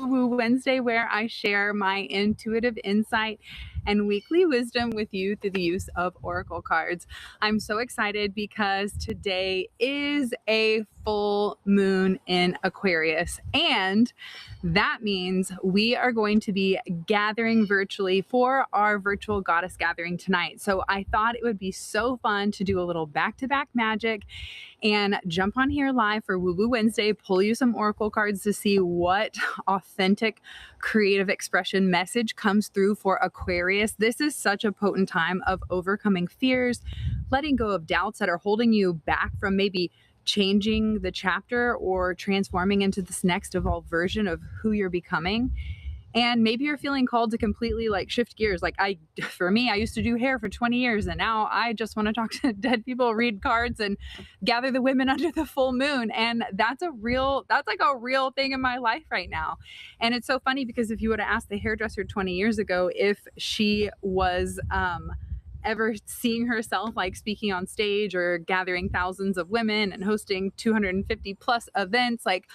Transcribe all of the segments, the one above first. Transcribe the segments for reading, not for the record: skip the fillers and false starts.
Woo Wednesday, where I share my intuitive insight and weekly wisdom with you through the use of oracle cards. I'm so excited because today is a full moon in Aquarius, and that means we are going to be gathering virtually for our virtual goddess gathering tonight. So I thought it would be so fun to do a little back-to-back magic and jump on here live for Woo Woo Wednesday, pull you some oracle cards to see what authentic creative expression message comes through for Aquarius. This is such a potent time of overcoming fears, letting go of doubts that are holding you back from maybe changing the chapter or transforming into this next evolved version of who you're becoming. And maybe you're feeling called to completely like shift gears. Like for me, I used to do hair for 20 years and now I just want to talk to dead people, read cards and gather the women under the full moon. And that's like a real thing in my life right now. And it's so funny because if you would have asked the hairdresser 20 years ago if she was, ever seeing herself like speaking on stage or gathering thousands of women and hosting 250 plus events, like,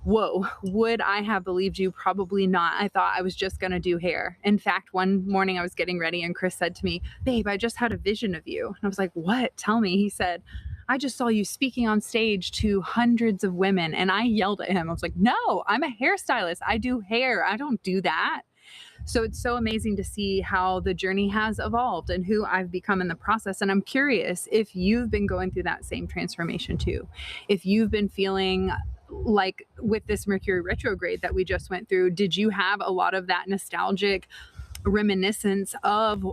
whoa, would I have believed you? Probably not. I thought I was just going to do hair. In fact, one morning I was getting ready and Chris said to me, babe, I just had a vision of you. And I was like, what? Tell me. He said, I just saw you speaking on stage to hundreds of women. And I yelled at him. I was like, no, I'm a hairstylist. I do hair. I don't do that. So it's so amazing to see how the journey has evolved and who I've become in the process. And I'm curious if you've been going through that same transformation too. If you've been feeling like with this Mercury retrograde that we just went through, did you have a lot of that nostalgic reminiscence of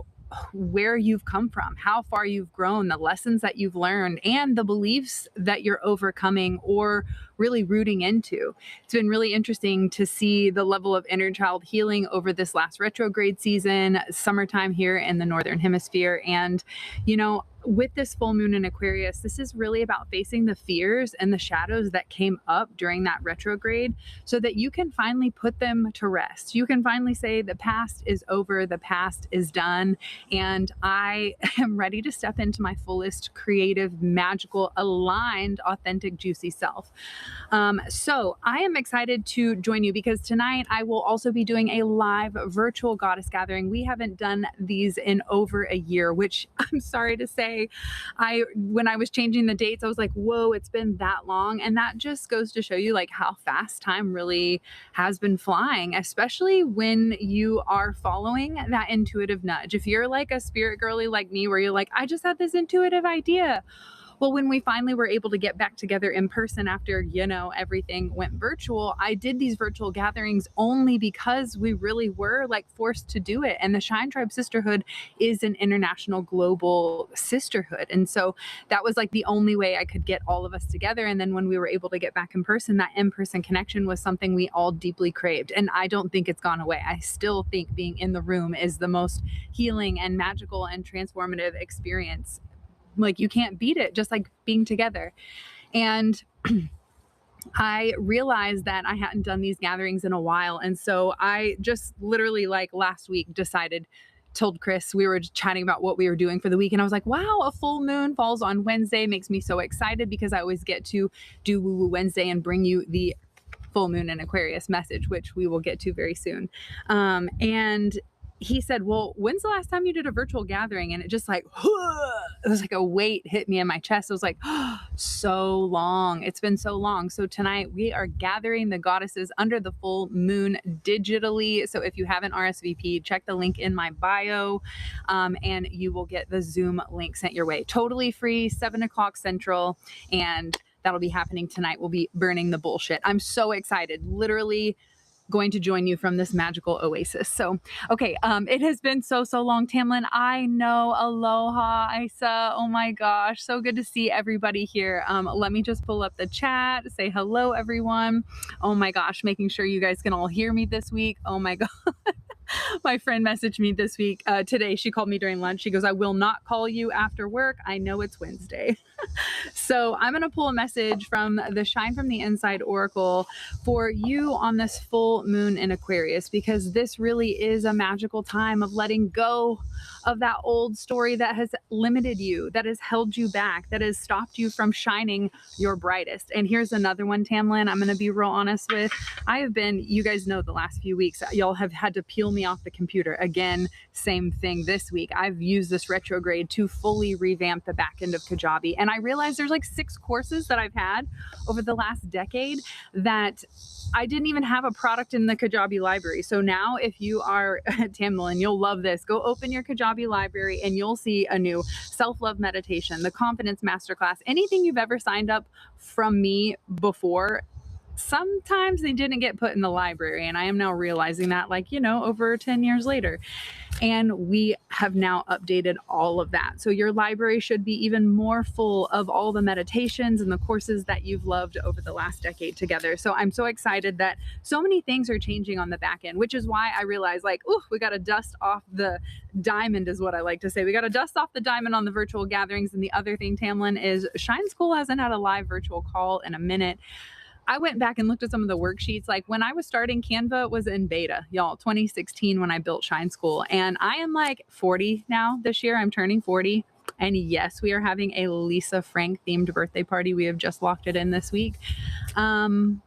where you've come from, how far you've grown, the lessons that you've learned, and the beliefs that you're overcoming or really rooting into? It's been really interesting to see the level of inner child healing over this last retrograde season, summertime here in the Northern Hemisphere. And, you know, with this full moon in Aquarius, this is really about facing the fears and the shadows that came up during that retrograde so that you can finally put them to rest. You can finally say the past is over, the past is done, and I am ready to step into my fullest creative, magical, aligned, authentic, juicy self. So I am excited to join you because tonight I will also be doing a live virtual goddess gathering. We haven't done these in over a year, which I'm sorry to say, when I was changing the dates, I was like, whoa, it's been that long. And that just goes to show you like how fast time really has been flying, especially when you are following that intuitive nudge. If you're like a spirit girly like me, where you're like, I just had this intuitive idea. Well, when we finally were able to get back together in person after, you know, everything went virtual, I did these virtual gatherings only because we really were like forced to do it. And the Shine Tribe Sisterhood is an international global sisterhood. And so that was like the only way I could get all of us together. And then when we were able to get back in person, that in-person connection was something we all deeply craved. And I don't think it's gone away. I still think being in the room is the most healing and magical and transformative experience. Like you can't beat it, just like being together. And I realized that I hadn't done these gatherings in a while. And so I just literally like last week told Chris, we were chatting about what we were doing for the week. And I was like, wow, a full moon falls on Wednesday. Makes me so excited because I always get to do Woo Woo Wednesday and bring you the full moon in Aquarius message, which we will get to very soon. And he said, well, when's the last time you did a virtual gathering? And it just like, it was like a weight hit me in my chest. I was like, oh, so long. It's been so long. So tonight we are gathering the goddesses under the full moon digitally. So if you haven't RSVP'd, check the link in my bio, and you will get the Zoom link sent your way. Totally free, 7:00 Central. And that'll be happening tonight. We'll be burning the bullshit. I'm so excited. Literally going to join you from this magical oasis. So, okay, it has been so long, Tamlin. I know. Aloha, Isa. Oh my gosh, so good to see everybody here. Let me just pull up the chat, say hello, everyone. Oh my gosh, making sure you guys can all hear me this week. Oh my God. My friend messaged me this week, today. She called me during lunch. She goes, I will not call you after work. I know it's Wednesday. So I'm going to pull a message from the Shine from the Inside Oracle for you on this full moon in Aquarius, because this really is a magical time of letting go of that old story that has limited you, that has held you back, that has stopped you from shining your brightest. And here's another one, Tamlin, I'm going to be real honest with. I have been, you guys know, the last few weeks, y'all have had to peel me off the computer. Again, same thing this week. I've used this retrograde to fully revamp the back end of Kajabi. And I realized there's like 6 courses that I've had over the last decade that I didn't even have a product in the Kajabi library. So now if you are Tamlin, you'll love this. Go open your Kajabi library and you'll see a new self-love meditation, the confidence masterclass, anything you've ever signed up from me before. Sometimes they didn't get put in the library, and I am now realizing that, like, you know, over 10 years later. And we have now updated all of that. So your library should be even more full of all the meditations and the courses that you've loved over the last decade together. So I'm so excited that so many things are changing on the back end, which is why I realized, like, oh, we got to dust off the diamond, is what I like to say. We got to dust off the diamond on the virtual gatherings. And the other thing, Tamlin, is Shine School hasn't had a live virtual call in a minute. I went back and looked at some of the worksheets. Like when I was starting, Canva was in beta, y'all, 2016 when I built Shine School. And I am like 40 now this year. I'm turning 40. And yes, we are having a Lisa Frank themed birthday party. We have just locked it in this week. Those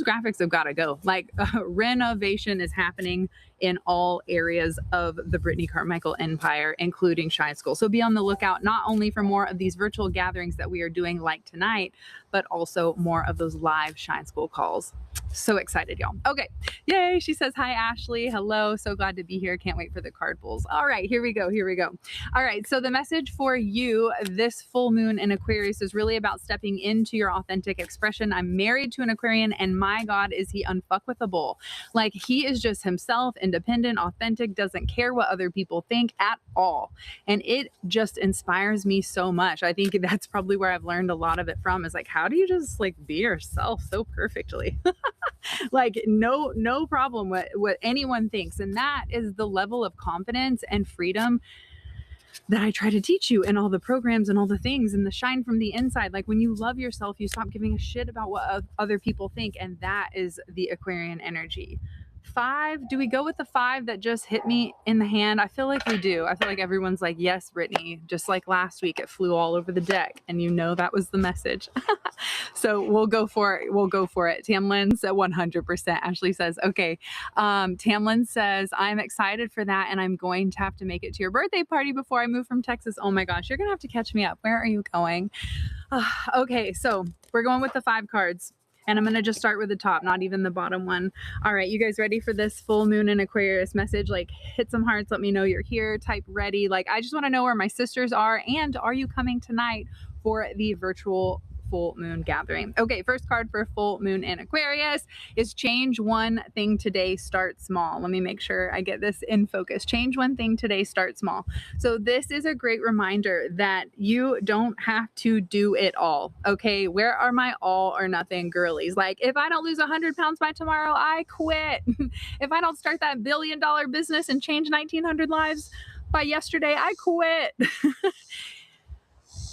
graphics have got to go. Like renovation is happening in all areas of the Brittney Carmichael empire, including Shine School. So be on the lookout, not only for more of these virtual gatherings that we are doing like tonight, but also more of those live Shine School calls. So excited, y'all. Okay. Yay. She says, hi, Ashley. Hello. So glad to be here. Can't wait for the card pulls. All right. Here we go. Here we go. All right. So the message for you this full moon in Aquarius is really about stepping into your authentic expression. I'm married to an Aquarian, and my God, is he unfuckwithable. Like, he is just himself, independent, authentic, doesn't care what other people think at all. And it just inspires me so much. I think that's probably where I've learned a lot of it from, is like, how do you just like be yourself so perfectly? Like no problem what anyone thinks. And that is the level of confidence and freedom that I try to teach you in all the programs and all the things and the Shine from the Inside. Like when you love yourself, you stop giving a shit about what other people think. And that is the Aquarian energy. 5, do we go with the 5 that just hit me in the hand? I feel like we do. I feel like everyone's like, yes, Brittney, just like last week, it flew all over the deck. And you know, that was the message. So we'll go for it. We'll go for it. Tamlin's at 100%. Ashley says, okay. Tamlin says, I'm excited for that. And I'm going to have to make it to your birthday party before I move from Texas. Oh my gosh, you're going to have to catch me up. Where are you going? Okay. So we're going with the 5 cards. And I'm going to just start with the top, not even the bottom one. All right, you guys ready for this full moon in Aquarius message? Like, hit some hearts. Let me know you're here. Type ready. Like, I just want to know where my sisters are. And are you coming tonight for the virtual full moon gathering? Okay, first card for full moon in Aquarius is change one thing today, start small. Let me make sure I get this in focus. Change one thing today, start small. So this is a great reminder that you don't have to do it all. Okay, where are my all or nothing girlies? Like, if I don't lose 100 pounds by tomorrow, I quit. If I don't start that $1 billion business and change 1,900 lives by yesterday, I quit.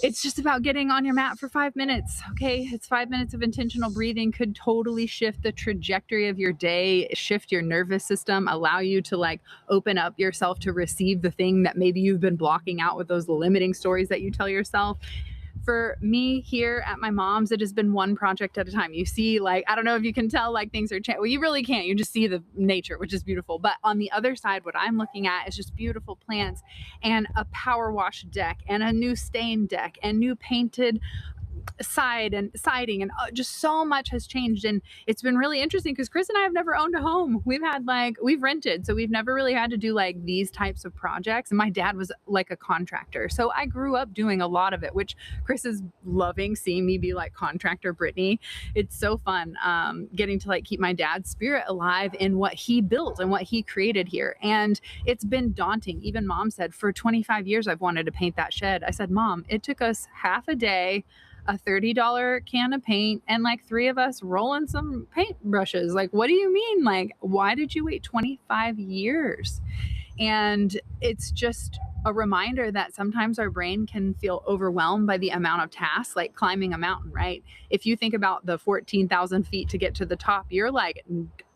It's just about getting on your mat for 5 minutes. Okay. It's 5 minutes of intentional breathing could totally shift the trajectory of your day, shift your nervous system, allow you to like open up yourself to receive the thing that maybe you've been blocking out with those limiting stories that you tell yourself. For me here at my mom's, it has been one project at a time. You see, like, I don't know if you can tell, like, things are changing. Well, you really can't. You just see the nature, which is beautiful. But on the other side, what I'm looking at is just beautiful plants and a power wash deck and a new stain deck and new painted side and siding, and just so much has changed. And it's been really interesting because Chris and I have never owned a home. We've rented, so we've never really had to do like these types of projects. And my dad was like a contractor, so I grew up doing a lot of it, which Chris is loving seeing me be like contractor Brittney. It's so fun getting to like keep my dad's spirit alive in what he built and what he created here. And it's been daunting. Even Mom said, for 25 years I've wanted to paint that shed. I said, Mom, it took us half a day, a $30 can of paint, and like 3 of us rolling some paint brushes. Like, what do you mean? Like, why did you wait 25 years? And it's just a reminder that sometimes our brain can feel overwhelmed by the amount of tasks, like climbing a mountain, right? If you think about the 14,000 feet to get to the top, you're like,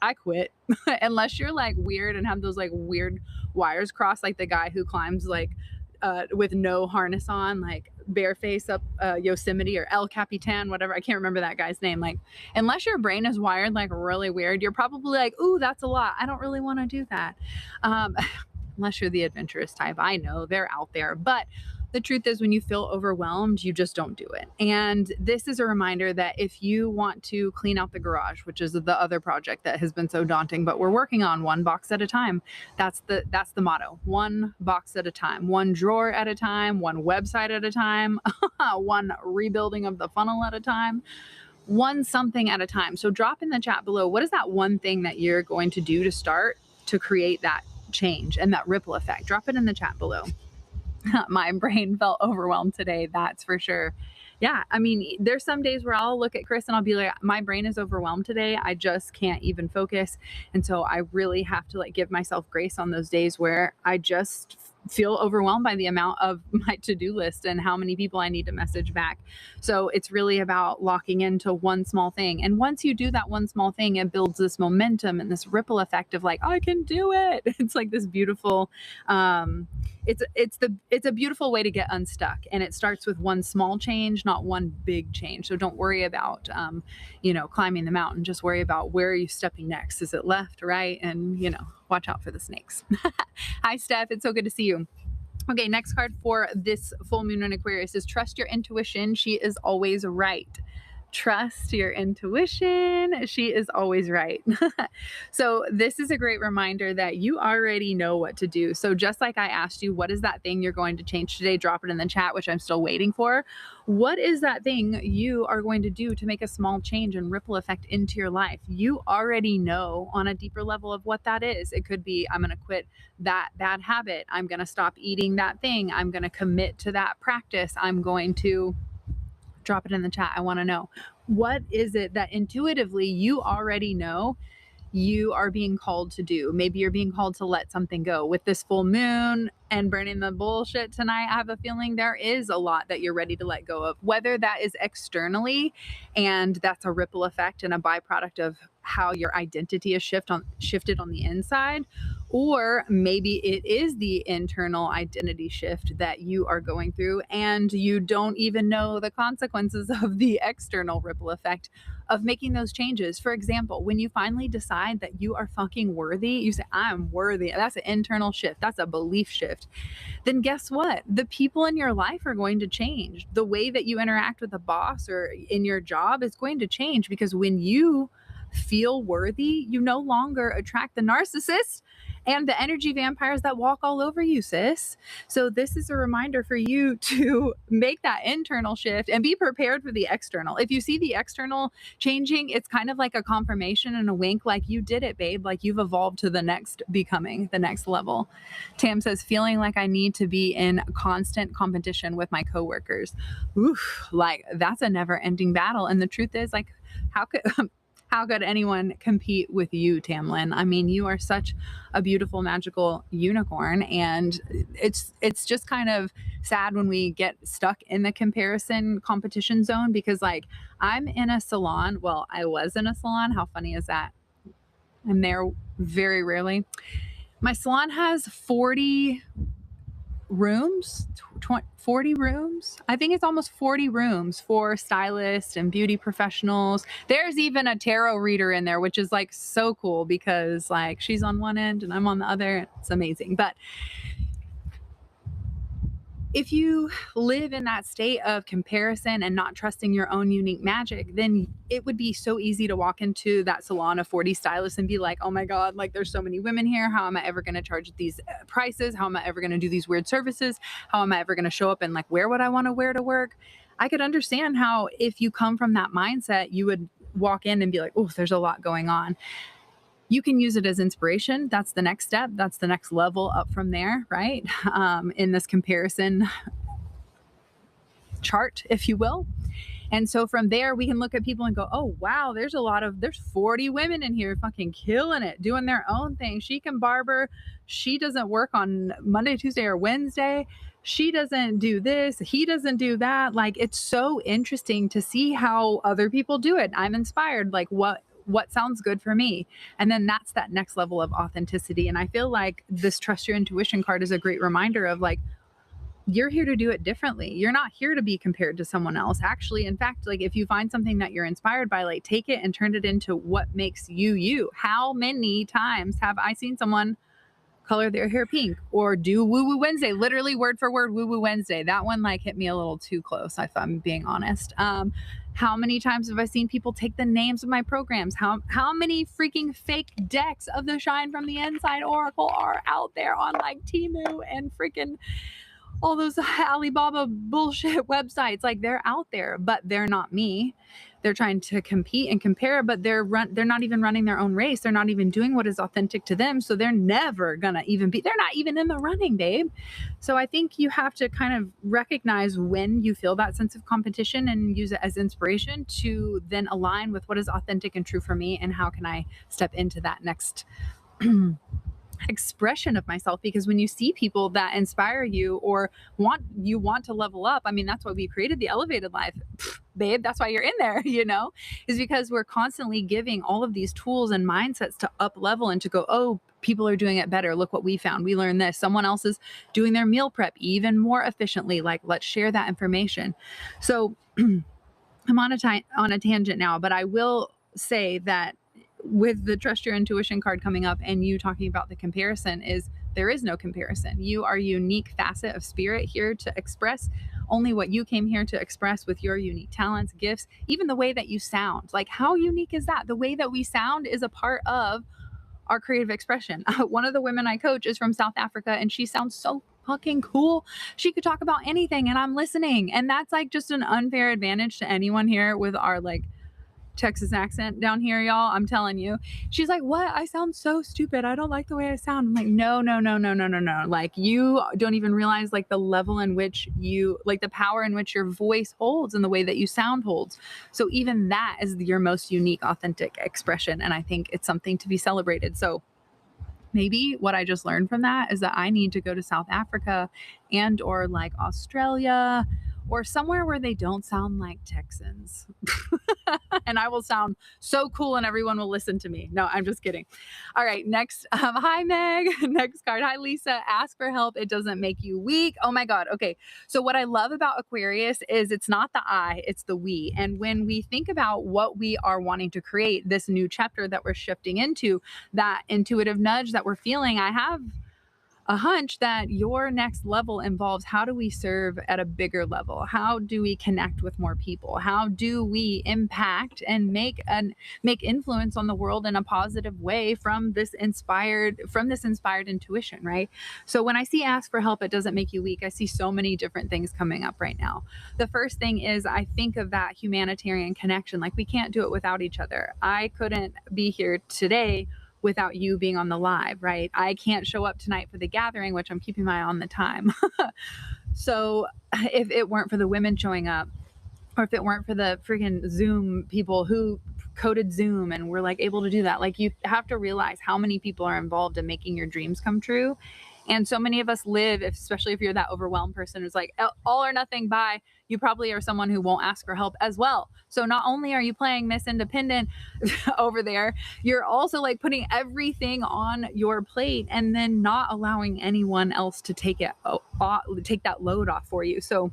I quit. Unless you're like weird and have those like weird wires crossed, like the guy who climbs like with no harness on, like bare face up Yosemite or El Capitan, whatever. I can't remember that guy's name. Like, unless your brain is wired like really weird, you're probably like, ooh, that's a lot. I don't really want to do that. Unless you're the adventurous type. I know they're out there, but the truth is when you feel overwhelmed, you just don't do it. And this is a reminder that if you want to clean out the garage, which is the other project that has been so daunting, but we're working on one box at a time. That's the motto. One box at a time, one drawer at a time, one website at a time, one rebuilding of the funnel at a time, one something at a time. So drop in the chat below, what is that one thing that you're going to do to start to create that change and that ripple effect? Drop it in the chat below. My brain felt overwhelmed today, that's for sure. Yeah, I mean, there's some days where I'll look at Chris and I'll be like, my brain is overwhelmed today. I just can't even focus. And so I really have to like give myself grace on those days where I just feel overwhelmed by the amount of my to-do list and how many people I need to message back. So it's really about locking into one small thing. And once you do that one small thing, it builds this momentum and this ripple effect of like, I can do it. It's like this beautiful, it's a beautiful way to get unstuck. And it starts with one small change, not one big change. So don't worry about, climbing the mountain. Just worry about where are you stepping next? Is it left, right? And, watch out for the snakes. Hi, Steph. It's so good to see you. Okay, next card for this full moon in Aquarius is trust your intuition. She is always right. Trust your intuition. She is always right. So this is a great reminder that you already know what to do. So just like I asked you, what is that thing you're going to change today? Drop it in the chat, which I'm still waiting for. What is that thing you are going to do to make a small change and ripple effect into your life? You already know on a deeper level of what that is. It could be, I'm going to quit that bad habit. I'm going to stop eating that thing. I'm going to commit to that practice. I'm going to drop it in the chat. I want to know, what is it that intuitively you already know you are being called to do? Maybe you're being called to let something go. With this full moon and burning the bullshit tonight, I have a feeling there is a lot that you're ready to let go of, whether that is externally and that's a ripple effect and a byproduct of how your identity is shifted on the inside, or maybe it is the internal identity shift that you are going through and you don't even know the consequences of the external ripple effect of making those changes. For example, when you finally decide that you are fucking worthy, you say, I'm worthy. That's an internal shift. That's a belief shift. Then guess what? The people in your life are going to change. The way that you interact with a boss or in your job is going to change, because when you feel worthy, you no longer attract the narcissist and the energy vampires that walk all over you, sis. So this is a reminder for you to make that internal shift and be prepared for the external. If you see the external changing, it's kind of like a confirmation and a wink, like you did it, babe. Like you've evolved to the next becoming, the next level. Tam says, feeling like I need to be in constant competition with my coworkers. Oof, like that's a never ending battle. And the truth is, like, how could anyone compete with you, Tamlin? I mean, you are such a beautiful, magical unicorn. And it's just kind of sad when we get stuck in the comparison competition zone, because like I'm in a salon. Well, I was in a salon. How funny is that? I'm there very rarely. My salon has 40 rooms, 40 rooms. I think it's almost 40 rooms for stylists and beauty professionals. There's even a tarot reader in there, which is like so cool because like she's on one end and I'm on the other. It's amazing. But if you live in that state of comparison and not trusting your own unique magic, then it would be so easy to walk into that salon of 40 stylists and be like, oh my God, like there's so many women here. How am I ever going to charge these prices? How am I ever going to do these weird services? How am I ever going to show up and like wear what I want to wear to work? I could understand how if you come from that mindset, you would walk in and be like, oh, there's a lot going on. You can use it as inspiration. That's the next step. That's the next level up from there, right? In this comparison chart, if you will. And so from there, we can look at people and go, oh, wow, there's 40 women in here fucking killing it, doing their own thing. She can barber. She doesn't work on Monday, Tuesday, or Wednesday. She doesn't do this. He doesn't do that. Like, it's so interesting to see how other people do it. I'm inspired. Like, what sounds good for me? And then that's that next level of authenticity. And I feel like this Trust Your Intuition card is a great reminder of, like, you're here to do it differently. You're not here to be compared to someone else. Actually, in fact, like, if you find something that you're inspired by, like, take it and turn it into what makes you you. How many times have I seen someone color their hair pink or do Woo Woo Wednesday, literally word for word Woo Woo Wednesday? That one like hit me a little too close, if I'm being honest. How many times have I seen people take the names of my programs? How many freaking fake decks of the Shine from the Inside Oracle are out there on like Temu and freaking all those Alibaba bullshit websites? Like, they're out there, but they're not me. They're trying to compete and compare, but they're not even running their own race. They're not even doing what is authentic to them. So they're never gonna even be, they're not even in the running, babe. So I think you have to kind of recognize when you feel that sense of competition and use it as inspiration to then align with what is authentic and true for me, and how can I step into that next expression of myself. Because when you see people that inspire you or want to level up, I mean, that's why we created the Elevated Life, babe. That's why you're in there, is because we're constantly giving all of these tools and mindsets to up level and to go, oh, people are doing it better. Look what we found. We learned this. Someone else is doing their meal prep even more efficiently. Like, let's share that information. So I'm on a tangent now, but I will say that with the Trust Your Intuition card coming up and you talking about the comparison, is there is no comparison. You are a unique facet of spirit here to express only what you came here to express with your unique talents, gifts, even the way that you sound. Like, how unique is that? The way that we sound is a part of our creative expression. One of the women I coach is from South Africa and she sounds so fucking cool. She could talk about anything and I'm listening. And that's like just an unfair advantage to anyone here with our like Texas accent down here, y'all. I'm telling you. She's like, what? I sound so stupid. I don't like the way I sound. I'm like, no. Like, you don't even realize like the level in which you, like the power in which your voice holds and the way that you sound holds. So even that is your most unique, authentic expression. And I think it's something to be celebrated. So maybe what I just learned from that is that I need to go to South Africa and or like Australia or somewhere where they don't sound like Texans. And I will sound so cool and everyone will listen to me. No, I'm just kidding. All right, next. Hi, Meg. Next card. Hi, Lisa. Ask for help. It doesn't make you weak. Oh my God. Okay. So what I love about Aquarius is it's not the I, it's the we. And when we think about what we are wanting to create, this new chapter that we're shifting into, that intuitive nudge that we're feeling, I have a hunch that your next level involves how do we serve at a bigger level? How do we connect with more people? How do we impact and make influence on the world in a positive way from this inspired intuition, right? So when I see ask for help, it doesn't make you weak, I see so many different things coming up right now. The first thing is I think of that humanitarian connection. Like, we can't do it without each other. I couldn't be here today without you being on the live, right? I can't show up tonight for the gathering, which I'm keeping my eye on the time. So if it weren't for the women showing up, or if it weren't for the freaking Zoom people who coded Zoom and were like able to do that, like, you have to realize how many people are involved in making your dreams come true. And so many of us live, especially if you're that overwhelmed person who's like all or nothing, bye, you probably are someone who won't ask for help as well. So not only are you playing Miss Independent over there, you're also like putting everything on your plate and then not allowing anyone else to take that load off for you. So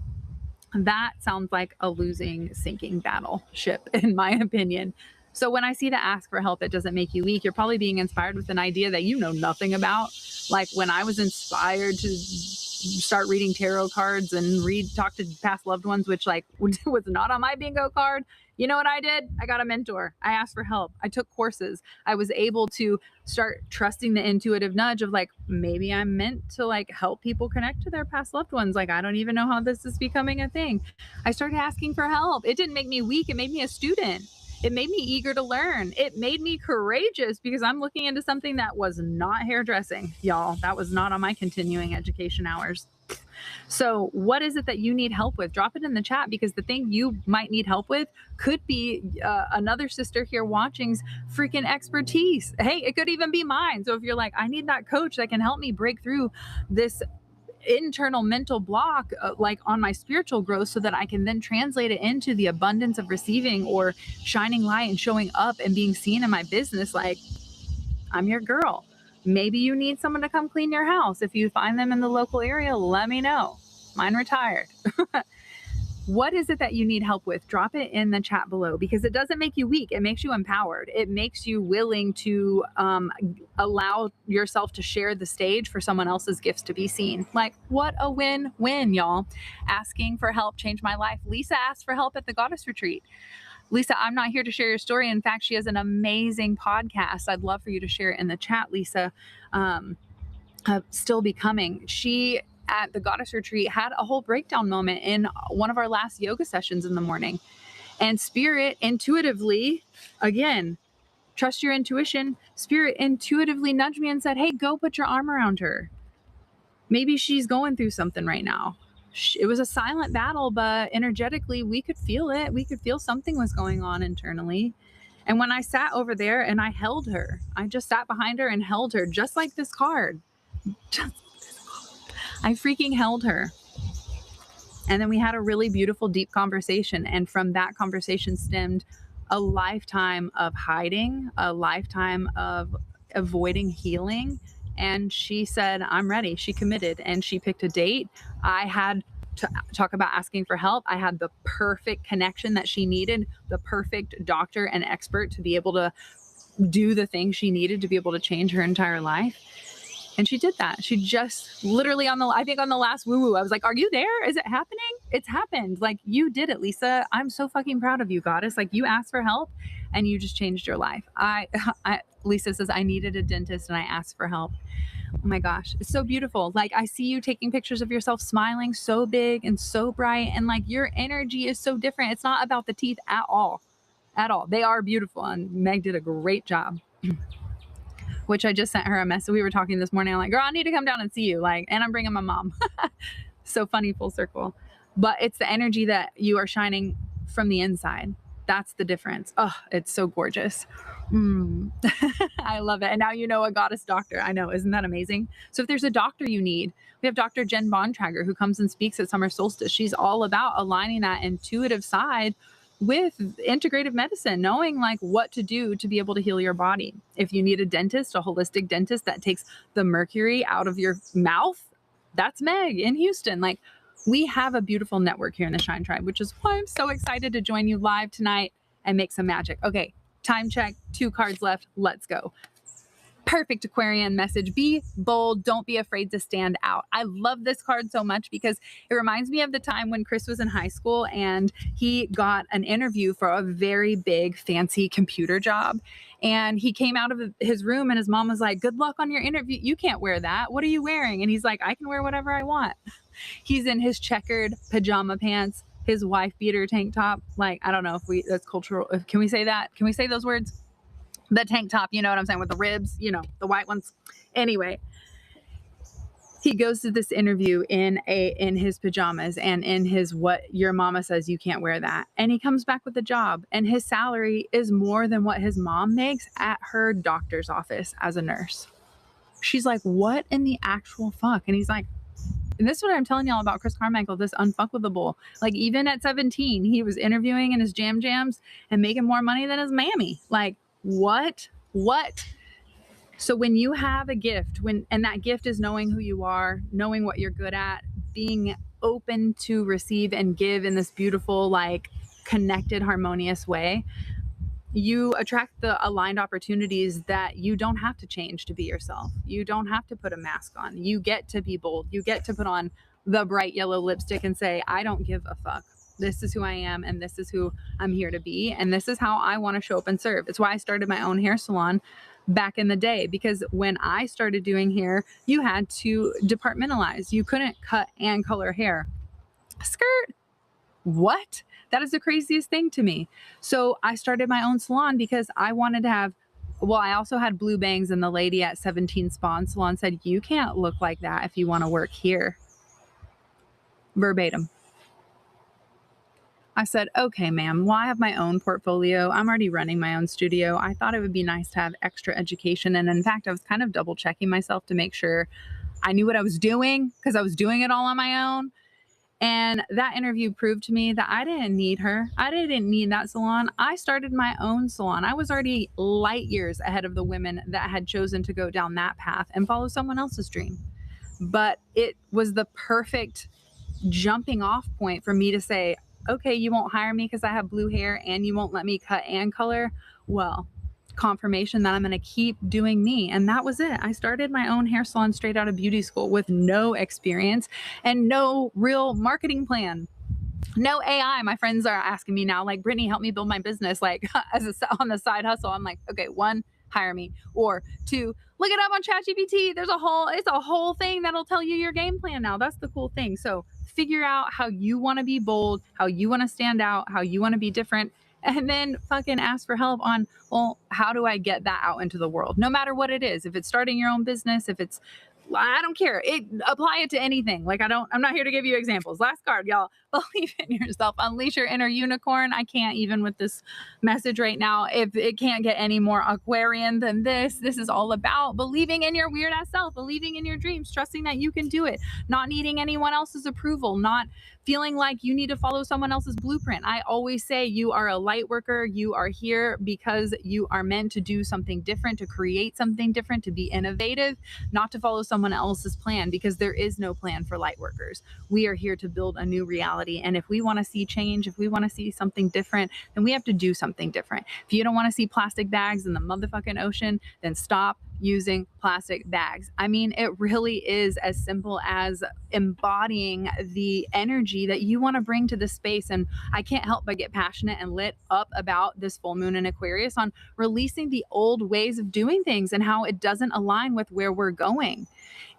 that sounds like a losing, sinking battleship, in my opinion. So when I see the ask for help, it doesn't make you weak, you're probably being inspired with an idea that you know nothing about. Like, when I was inspired to start reading tarot cards and talk to past loved ones, which like was not on my bingo card, you know what I did? I got a mentor. I asked for help. I took courses. I was able to start trusting the intuitive nudge of like, maybe I'm meant to like help people connect to their past loved ones. Like, I don't even know how this is becoming a thing. I started asking for help. It didn't make me weak. It made me a student. It made me eager to learn. It made me courageous because I'm looking into something that was not hairdressing, y'all. That was not on my continuing education hours. So what is it that you need help with? Drop it in the chat, because the thing you might need help with could be another sister here watching's freaking expertise. Hey, it could even be mine. So if you're like, I need that coach that can help me break through this internal mental block, like on my spiritual growth, so that I can then translate it into the abundance of receiving or shining light and showing up and being seen in my business, like, I'm your girl. Maybe you need someone to come clean your house. If you find them in the local area, let me know. Mine retired. What is it that you need help with? Drop it in the chat below, because it doesn't make you weak. It makes you empowered. It makes you willing to allow yourself to share the stage for someone else's gifts to be seen. Like, what a win-win, y'all. Asking for help changed my life. Lisa asked for help at the Goddess Retreat. Lisa, I'm not here to share your story. In fact, she has an amazing podcast. I'd love for you to share it in the chat, Lisa. Still becoming. She, at the Goddess Retreat, had a whole breakdown moment in one of our last yoga sessions in the morning. And Spirit intuitively, again, trust your intuition, Spirit intuitively nudged me and said, hey, go put your arm around her. Maybe she's going through something right now. It was a silent battle, but energetically, we could feel it. We could feel something was going on internally. And when I sat over there and I held her, I just sat behind her and held her, just like this card. I freaking held her. And then we had a really beautiful, deep conversation. And from that conversation stemmed a lifetime of hiding, a lifetime of avoiding healing. And she said, I'm ready. She committed and she picked a date. I had to talk about asking for help. I had the perfect connection that she needed, the perfect doctor and expert to be able to do the thing she needed to be able to change her entire life. And she did that. She just literally on the last woo-woo, I was like, are you there? Is it happening? It's happened. Like, you did it, Lisa. I'm so fucking proud of you, Goddess. Like, you asked for help and you just changed your life. Lisa says, I needed a dentist and I asked for help. Oh my gosh, it's so beautiful. Like, I see you taking pictures of yourself smiling so big and so bright, and like, your energy is so different. It's not about the teeth at all. They are beautiful, and Meg did a great job. Which I just sent her a message. We were talking this morning. I'm like, girl, I need to come down and see you. Like, and I'm bringing my mom. So funny, full circle. But it's the energy that you are shining from the inside. That's the difference. Oh, it's so gorgeous. I love it. And now you know a goddess doctor. I know. Isn't that amazing? So if there's a doctor you need, we have Dr. Jen Bontrager, who comes and speaks at summer solstice. She's all about aligning that intuitive side with integrative medicine, knowing like what to do to be able to heal your body. If you need a dentist, a holistic dentist that takes the mercury out of your mouth, that's Meg in Houston. Like, we have a beautiful network here in the Shine Tribe, which is why I'm so excited to join you live tonight and make some magic. Okay, time check, 2 cards left. Let's go. Perfect Aquarian message. Be bold. Don't be afraid to stand out. I love this card so much because it reminds me of the time when Chris was in high school and he got an interview for a very big, fancy computer job. And he came out of his room and his mom was like, good luck on your interview. You can't wear that. What are you wearing? And he's like, I can wear whatever I want. He's in his checkered pajama pants, his wife beater tank top. Like, I don't know if that's cultural. Can we say that? Can we say those words? The tank top, you know what I'm saying, with the ribs, you know, the white ones. Anyway, he goes to this interview in his pajamas and in his, what your mama says you can't wear that. And he comes back with a job, and his salary is more than what his mom makes at her doctor's office as a nurse. She's like, what in the actual fuck? And he's like, and this is what I'm telling y'all about Chris Carmichael, this unfuckable. Like, even at 17, he was interviewing in his jams and making more money than his mammy. Like, what? So when you have a gift, and that gift is knowing who you are, knowing what you're good at, being open to receive and give in this beautiful, like, connected, harmonious way, you attract the aligned opportunities that you don't have to change to be yourself. You don't have to put a mask on. You get to be bold. You get to put on the bright yellow lipstick and say, I don't give a fuck. This is who I am, and this is who I'm here to be, and this is how I want to show up and serve. It's why I started my own hair salon back in the day, because when I started doing hair, you had to departmentalize. You couldn't cut and color hair. Skirt. What? That is the craziest thing to me. So I started my own salon because I wanted to have, well, I also had blue bangs, and the lady at 17 Spa and Salon said, you can't look like that if you want to work here. verbatim. I said, okay, ma'am, well, I have my own portfolio. I'm already running my own studio. I thought it would be nice to have extra education. And in fact, I was kind of double checking myself to make sure I knew what I was doing because I was doing it all on my own. And that interview proved to me that I didn't need her. I didn't need that salon. I started my own salon. I was already light years ahead of the women that had chosen to go down that path and follow someone else's dream. But it was the perfect jumping off point for me to say, okay, you won't hire me because I have blue hair and you won't let me cut and color. Well, confirmation that I'm going to keep doing me. And that was it. I started my own hair salon straight out of beauty school with no experience and no real marketing plan. No AI. My friends are asking me now, like, Brittney, help me build my business, like on the side hustle. I'm like, okay, one, hire me, or two, look it up on ChatGPT. It's a whole thing that'll tell you your game plan now. That's the cool thing. So figure out how you want to be bold, how you want to stand out, how you want to be different, and then fucking ask for help on, well, how do I get that out into the world? No matter what it is. If it's starting your own business, if it's, I don't care. Apply it to anything. Like I'm not here to give you examples. Last card, y'all. Believe in yourself. Unleash your inner unicorn. I can't even with this message right now. If it can't get any more Aquarian than this is all about believing in your weird ass self, believing in your dreams, trusting that you can do it, not needing anyone else's approval, not feeling like you need to follow someone else's blueprint. I always say you are a light worker. You are here because you are meant to do something different, to create something different, to be innovative, not to follow someone else's plan, because there is no plan for light workers. We are here to build a new reality. And if we want to see change, if we want to see something different, then we have to do something different. If you don't want to see plastic bags in the motherfucking ocean, then stop using plastic bags. I mean, it really is as simple as embodying the energy that you want to bring to the space. And I can't help but get passionate and lit up about this full moon in Aquarius on releasing the old ways of doing things and how it doesn't align with where we're going.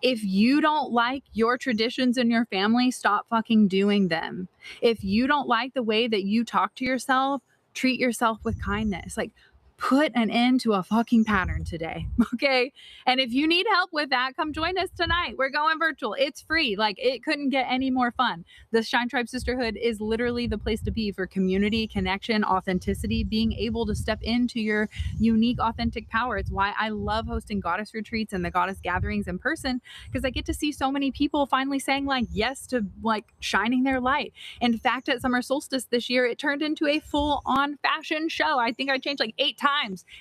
If you don't like your traditions in your family, stop fucking doing them. If you don't like the way that you talk to yourself, treat yourself with kindness. Like, put an end to a fucking pattern today. Okay. And if you need help with that, come join us tonight. We're going virtual. It's free. Like, it couldn't get any more fun. The Shine Tribe Sisterhood is literally the place to be for community, connection, authenticity, being able to step into your unique, authentic power. It's why I love hosting goddess retreats and the goddess gatherings in person, because I get to see so many people finally saying like yes to like shining their light. In fact, at summer solstice this year, it turned into a full on fashion show. I think I changed like 8 times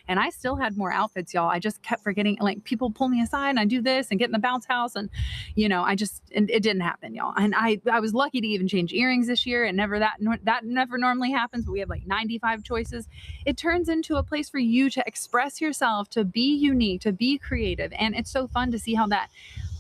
and I still had more outfits, y'all. I just kept forgetting, like, people pull me aside and I do this and get in the bounce house, and it didn't happen, y'all. And I was lucky to even change earrings this year, and that never normally happens, but we have like 95 choices. It turns into a place for you to express yourself, to be unique, to be creative, and it's so fun to see how that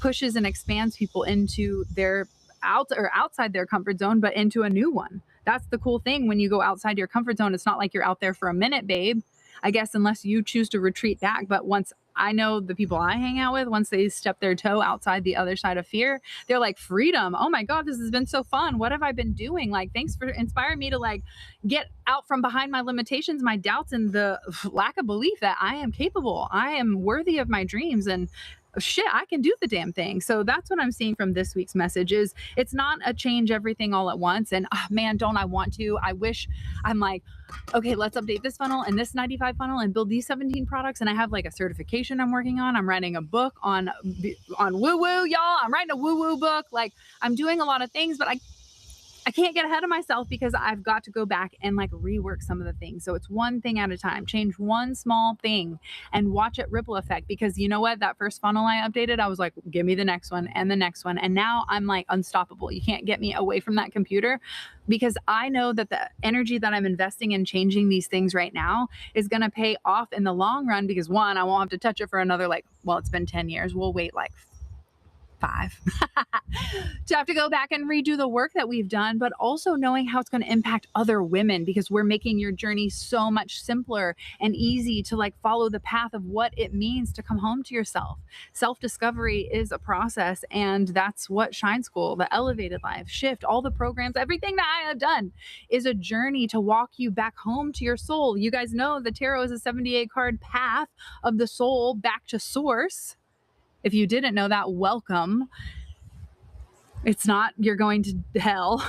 pushes and expands people into their outside their comfort zone, but into a new one. That's the cool thing. When you go outside your comfort zone, it's not like you're out there for a minute, babe. I guess unless you choose to retreat back. But once I know the people I hang out with, once they step their toe outside the other side of fear, they're like, freedom. Oh my God, this has been so fun. What have I been doing? Like, thanks for inspiring me to like get out from behind my limitations, my doubts, and the lack of belief that I am capable. I am worthy of my dreams, and shit, I can do the damn thing. So that's what I'm seeing from this week's message. Is it's not a change everything all at once. And man, don't I want to? I wish. I'm like, okay, let's update this funnel and this 95 funnel and build these 17 products. And I have like a certification I'm working on. I'm writing a book on woo woo, y'all. I'm writing a woo woo book. Like, I'm doing a lot of things, but I can't get ahead of myself because I've got to go back and like rework some of the things. So it's one thing at a time. Change one small thing and watch it ripple effect. Because you know what? That first funnel I updated, I was like, give me the next one and the next one. And now I'm like unstoppable. You can't get me away from that computer, because I know that the energy that I'm investing in changing these things right now is going to pay off in the long run. Because one, I won't have to touch it for another, like, well, it's been 10 years. We'll wait like 5 to have to go back and redo the work that we've done, but also knowing how it's going to impact other women, because we're making your journey so much simpler and easy to like follow the path of what it means to come home to yourself. Self-discovery is a process, and that's what Shine School, the Elevated Life, Shift, all the programs, everything that I have done is a journey to walk you back home to your soul. You guys know the tarot is a 78 card path of the soul back to source. If you didn't know that, welcome. It's not you're going to hell,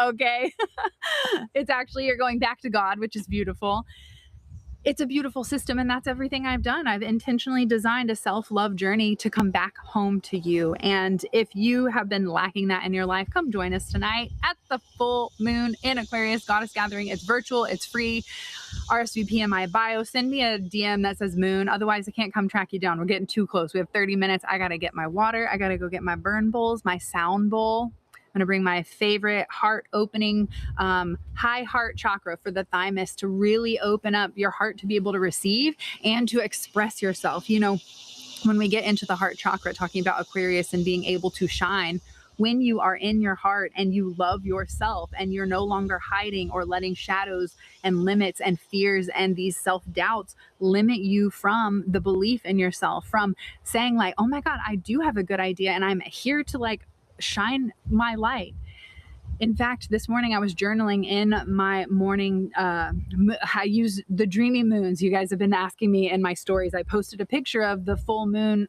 okay? It's actually you're going back to God, which is beautiful. It's a beautiful system, and that's everything I've done. I've intentionally designed a self-love journey to come back home to you. And if you have been lacking that in your life, come join us tonight at the full moon in Aquarius Goddess Gathering. It's virtual, it's free. RSVP in my bio. Send me a DM that says moon. Otherwise, I can't come track you down. We're getting too close. We have 30 minutes. I got to get my water. I got to go get my burn bowls, my sound bowl. I'm going to bring my favorite heart opening, high heart chakra for the thymus to really open up your heart to be able to receive and to express yourself. You know, when we get into the heart chakra, talking about Aquarius and being able to shine, when you are in your heart and you love yourself and you're no longer hiding or letting shadows and limits and fears and these self-doubts limit you from the belief in yourself, from saying like, oh my God, I do have a good idea and I'm here to like shine my light. In fact, this morning I was journaling in my morning. I use the dreamy moons. You guys have been asking me in my stories. I posted a picture of the full moon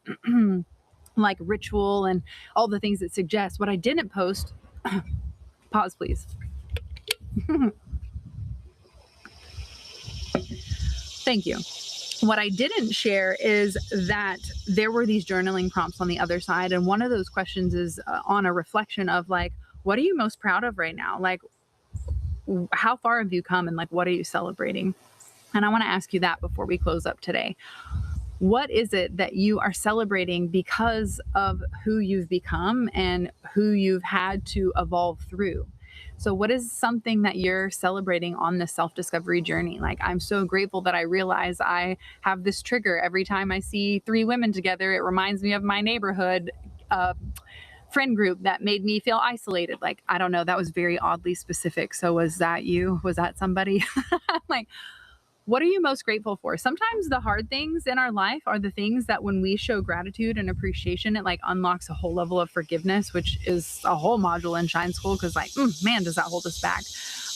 like ritual and all the things that suggest. What I didn't post, pause please. Thank you. What I didn't share is that there were these journaling prompts on the other side. And one of those questions is on a reflection of like, what are you most proud of right now? Like, how far have you come and like, what are you celebrating? And I want to ask you that before we close up today. What is it that you are celebrating because of who you've become and who you've had to evolve through? So what is something that you're celebrating on this self-discovery journey? Like, I'm so grateful that I realize I have this trigger every time I see 3 women together. It reminds me of my neighborhood friend group that made me feel isolated. Like, I don't know, that was very oddly specific. So was that you? Was that somebody? Like, what are you most grateful for? Sometimes the hard things in our life are the things that when we show gratitude and appreciation, it like unlocks a whole level of forgiveness, which is a whole module in Shine School. Cause like, man, does that hold us back.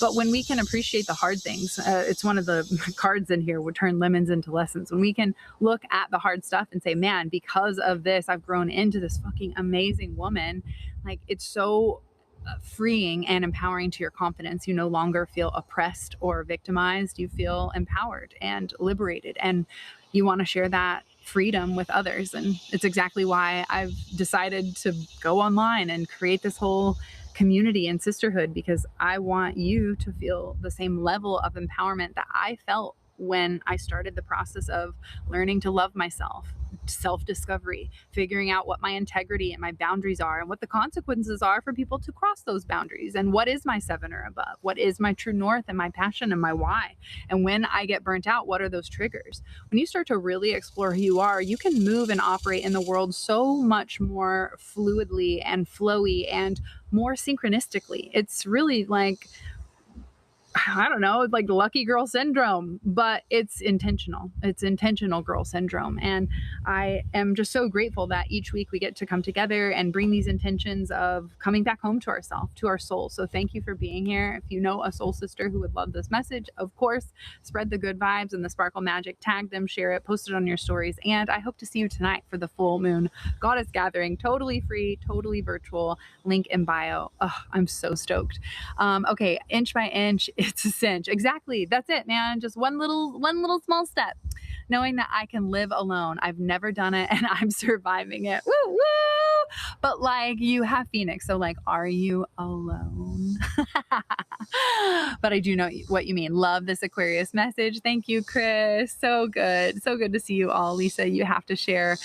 But when we can appreciate the hard things, it's one of the cards in here would turn lemons into lessons. When we can look at the hard stuff and say, man, because of this, I've grown into this fucking amazing woman. Like, it's so freeing and empowering to your confidence. You no longer feel oppressed or victimized. You feel empowered and liberated, and you want to share that freedom with others. And it's exactly why I've decided to go online and create this whole community and sisterhood, because I want you to feel the same level of empowerment that I felt when I started the process of learning to love myself, self-discovery, figuring out what my integrity and my boundaries are and what the consequences are for people to cross those boundaries, and what is my 7 or above, what is my true north and my passion and my why. And when I get burnt out, what are those triggers? When you start to really explore who you are, you can move and operate in the world so much more fluidly and flowy and more synchronistically. It's really like, I don't know, like lucky girl syndrome, but it's intentional. It's intentional girl syndrome. And I am just so grateful that each week we get to come together and bring these intentions of coming back home to ourselves, to our soul. So thank you for being here. If you know a soul sister who would love this message, of course, spread the good vibes and the sparkle magic, tag them, share it, post it on your stories. And I hope to see you tonight for the full moon goddess gathering, totally free, totally virtual, link in bio. Oh, I'm so stoked. Okay. Inch by inch, it's a cinch. Exactly. That's it, man. Just one little small step, knowing that I can live alone. I've never done it and I'm surviving it. Woo, woo. But like, you have Phoenix. So like, are you alone? But I do know what you mean. Love this Aquarius message. Thank you, Chris. So good. So good to see you all. Lisa, you have to share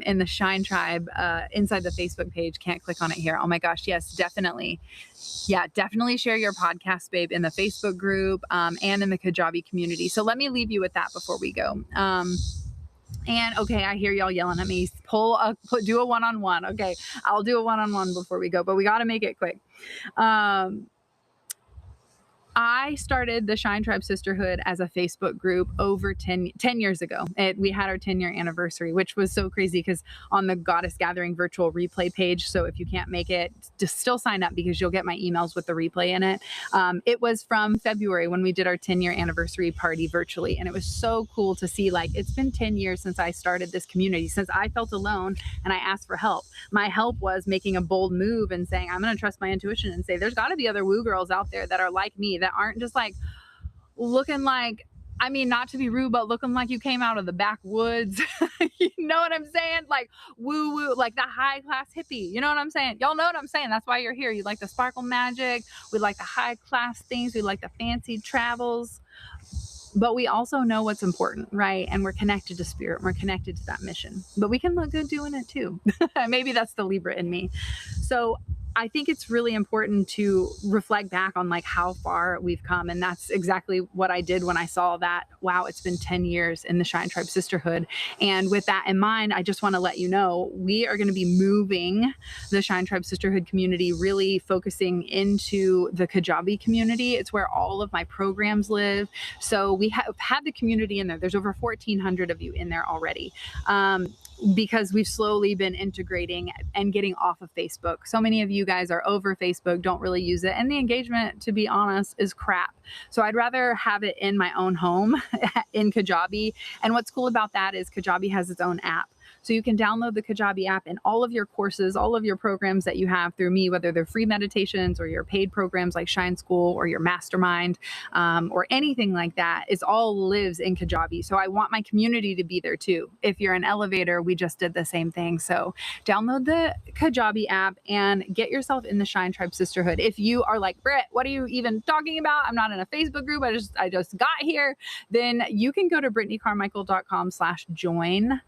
in the Shine Tribe inside the Facebook page. Can't click on it here. Oh my gosh. Yes, definitely. Yeah, definitely share your podcast, babe, in the Facebook group and in the Kajabi community. So let me leave you with that before we go. And okay, I hear y'all yelling at me. Do a one-on-one. Okay, I'll do a one-on-one before we go, but we got to make it quick. I started the Shine Tribe Sisterhood as a Facebook group over 10 years ago. We had our 10-year anniversary, which was so crazy because on the Goddess Gathering virtual replay page, so if you can't make it, just still sign up because you'll get my emails with the replay in it. It was from February when we did our 10-year anniversary party virtually, and it was so cool to see, like, it's been 10 years since I started this community, since I felt alone and I asked for help. My help was making a bold move and saying, I'm going to trust my intuition and say, there's got to be other woo girls out there that are like me, that aren't just like looking like, I mean, not to be rude, but looking like you came out of the backwoods. You know what I'm saying? Like woo woo, like the high class hippie. You know what I'm saying? Y'all know what I'm saying. That's why you're here. You like the sparkle magic. We like the high class things. We like the fancy travels. But we also know what's important, right? And we're connected to spirit. We're connected to that mission. But we can look good doing it too. Maybe that's the Libra in me. So I think it's really important to reflect back on like how far we've come. And that's exactly what I did when I saw that, wow, it's been 10 years in the Shine Tribe Sisterhood. And with that in mind, I just want to let you know, we are going to be moving the Shine Tribe Sisterhood community, really focusing into the Kajabi community. It's where all of my programs live. So we have had the community in there. There's over 1,400 of you in there already. Because we've slowly been integrating and getting off of Facebook. So many of you guys are over Facebook, don't really use it. And the engagement, to be honest, is crap. So I'd rather have it in my own home in Kajabi. And what's cool about that is Kajabi has its own app. So you can download the Kajabi app, and all of your courses, all of your programs that you have through me, whether they're free meditations or your paid programs like Shine School or your mastermind or anything like that, is all lives in Kajabi. So I want my community to be there too. If you're an elevator, we just did the same thing. So download the Kajabi app and get yourself in the Shine Tribe Sisterhood. If you are like, Britt, what are you even talking about? I'm not in a Facebook group. I just got here. Then you can go to brittneycarmichael.com/join.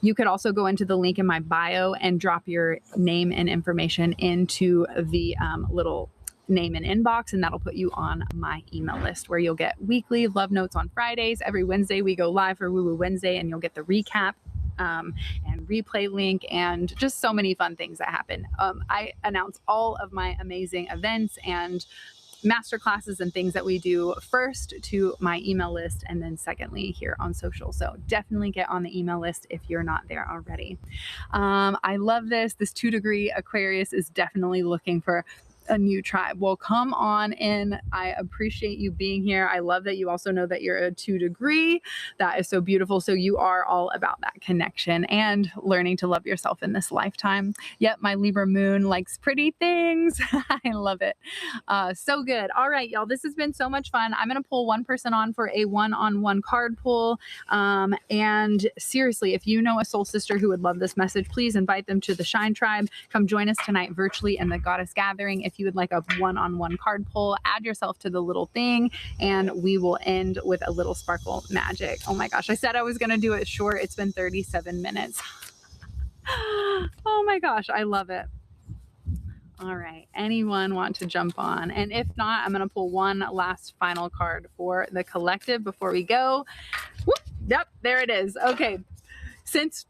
You could also go into the link in my bio and drop your name and information into the little name and inbox, and that'll put you on my email list where you'll get weekly love notes on Fridays. Every Wednesday we go live for Woo Woo Wednesday, and you'll get the recap and replay link and just so many fun things that happen. I announce all of my amazing events and master classes and things that we do first to my email list, and then secondly here on social. So definitely get on the email list if you're not there already. I love this. This 2-degree Aquarius is definitely looking for a new tribe. Well, come on in. I appreciate you being here. I love that you also know that you're a 2-degree. That is so beautiful. So you are all about that connection and learning to love yourself in this lifetime. Yep, my Libra moon likes pretty things. I love it. So good. All right, y'all, this has been so much fun. I'm going to pull one person on for a one-on-one card pull. And seriously, if you know a soul sister who would love this message, please invite them to the Shine Tribe. Come join us tonight virtually in the Goddess Gathering. If you would like a one-on-one card pull, add yourself to the little thing, and we will end with a little sparkle magic. Oh my gosh, I said I was going to do it short. It's been 37 minutes. Oh my gosh, I love it. All right, anyone want to jump on? And if not, I'm going to pull one last final card for the collective before we go. Whoop, yep, there it is. Okay, since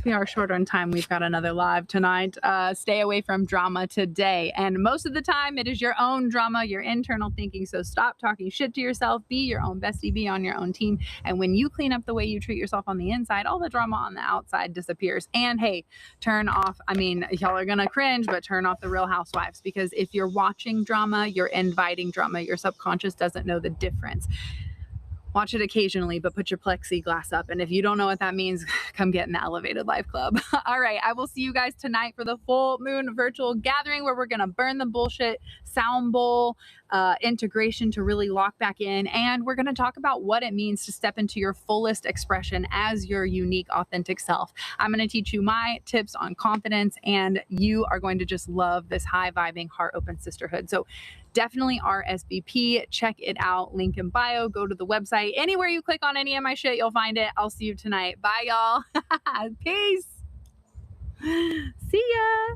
we are short on time, we've got another live tonight. Stay away from drama today. And most of the time, it is your own drama, your internal thinking. So stop talking shit to yourself. Be your own bestie. Be on your own team. And when you clean up the way you treat yourself on the inside, all the drama on the outside disappears. And hey, turn off, I mean, y'all are going to cringe, but turn off the Real Housewives. Because if you're watching drama, you're inviting drama. Your subconscious doesn't know the difference. Watch it occasionally, but put your plexiglass up. And if you don't know what that means, come get in the Elevated Life Club. All right, I will see you guys tonight for the full moon virtual gathering where we're going to burn the bullshit, sound bowl, integration to really lock back in. And we're going to talk about what it means to step into your fullest expression as your unique, authentic self. I'm going to teach you my tips on confidence, and you are going to just love this high vibing, heart open sisterhood. So definitely RSVP. Check it out. Link in bio. Go to the website. Anywhere you click on any of my shit, you'll find it. I'll see you tonight. Bye, y'all. Peace. See ya.